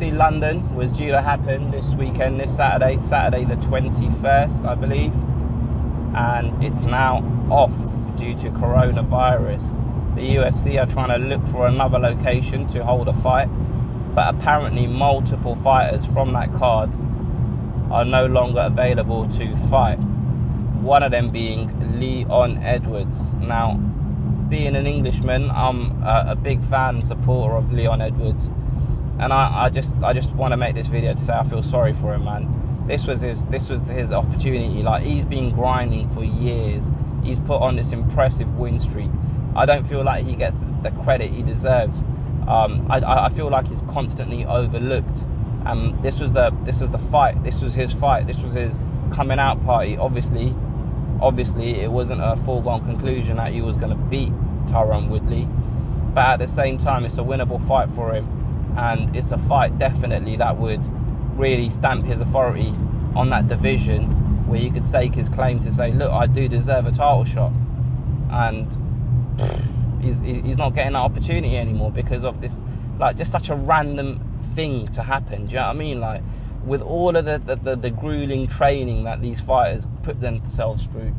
UFC London was due to happen this weekend, this Saturday the 21st, I believe, and it's now off due to coronavirus. The UFC are trying to look for another location to hold a fight, but apparently multiple fighters from that card are no longer available to fight. One of them being Leon Edwards. Now, being an Englishman, I'm a big fan and supporter of Leon Edwards, and I just want to make this video to say I feel sorry for him, man. This was his opportunity. Like, he's been grinding for years. He's put on this impressive win streak. I don't feel like he gets the credit he deserves. I feel like he's constantly overlooked. And this was the fight. This was his fight. This was his coming out party. Obviously, it wasn't a foregone conclusion that he was going to beat Tyron Woodley, but at the same time, it's a winnable fight for him, and it's a fight definitely that would really stamp his authority on that division, where he could stake his claim to say, look, I do deserve a title shot. And he's not getting that opportunity anymore because of this, like, just such a random thing to happen. Do you know what I mean? Like, with all of the grueling training that these fighters put themselves through,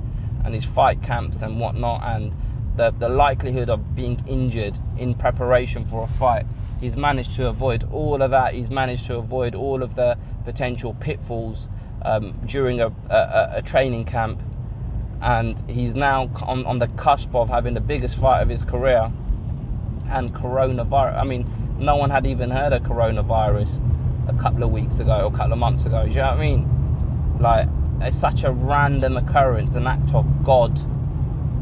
and these fight camps and whatnot, and the likelihood of being injured in preparation for a fight, he's managed to avoid all of that. He's managed to avoid all of the potential pitfalls during a training camp, and he's now on the cusp of having the biggest fight of his career. And coronavirus, I mean, no one had even heard of coronavirus a couple of weeks ago or a couple of months ago. Do you know what I mean? Like, it's such a random occurrence, an act of God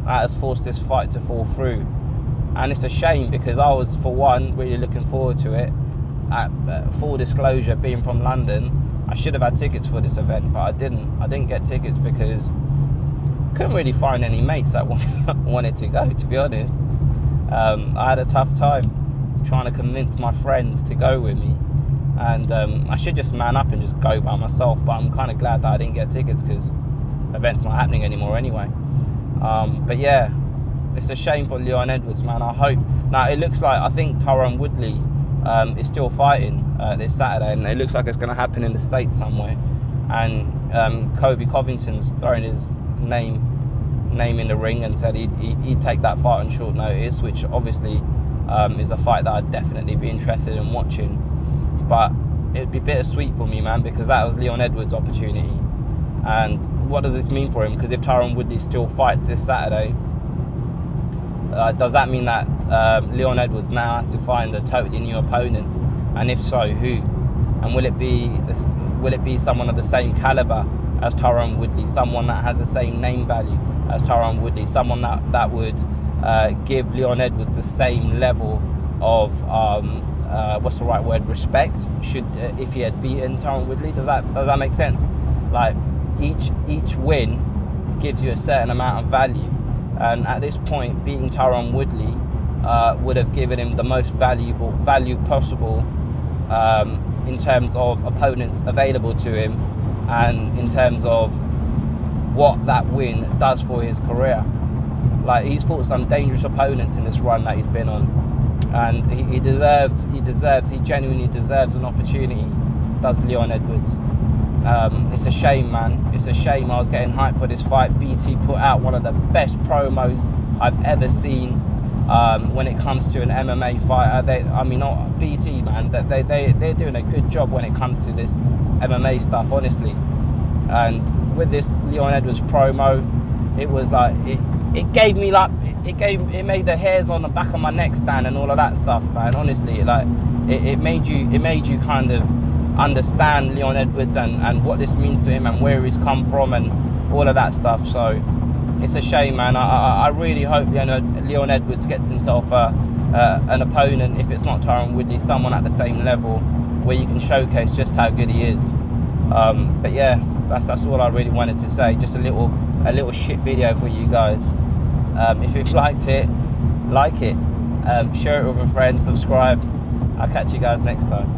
that has forced this fight to fall through. And it's a shame, because I was, for one, really looking forward to it. Full disclosure, being from London, I should have had tickets for this event, but I didn't get tickets because I couldn't really find any mates that wanted to go, to be honest. I had a tough time trying to convince my friends to go with me, and I should just man up and just go by myself, but I'm kind of glad that I didn't get tickets, because the event's not happening anymore anyway. But yeah, it's a shame for Leon Edwards, man. I hope, now it looks like, I think Tyron Woodley is still fighting this Saturday, and it looks like it's going to happen in the States somewhere, and Kobe Covington's throwing his name in the ring and said he'd take that fight on short notice, which obviously is a fight that I'd definitely be interested in watching. But it'd be bittersweet for me, man, because that was Leon Edwards' opportunity. And what does this mean for him? Because if Tyron Woodley still fights this Saturday, does that mean that Leon Edwards now has to find a totally new opponent? And if so, who? And will it be someone of the same caliber as Tyron Woodley, someone that has the same name value as Tyron Woodley, someone that would give Leon Edwards the same level of what's the right word, respect, if he had beaten Tyron Woodley? Does that make sense? Like, each win gives you a certain amount of value, and at this point, beating Tyron Woodley would have given him the most value possible in terms of opponents available to him, and in terms of what that win does for his career. Like, he's fought some dangerous opponents in this run that he's been on, and he genuinely deserves an opportunity, does Leon Edwards. It's a shame, man. It's a shame. I was getting hyped for this fight. BT put out one of the best promos I've ever seen when it comes to an MMA fighter. BT, man, they're doing a good job when it comes to this MMA stuff, honestly. And with this Leon Edwards promo, it was like, it made the hairs on the back of my neck stand and all of that stuff, man. Honestly, like, it made you kind of understand Leon Edwards and what this means to him and where he's come from and all of that stuff. So it's a shame, man. I really hope Leon Edwards gets himself an opponent, if it's not Tyron Woodley, someone at the same level where you can showcase just how good he is. But yeah, that's all I really wanted to say. Just a little shit video for you guys. If you've liked it, like it, share it with a friend, subscribe. I'll catch you guys next time.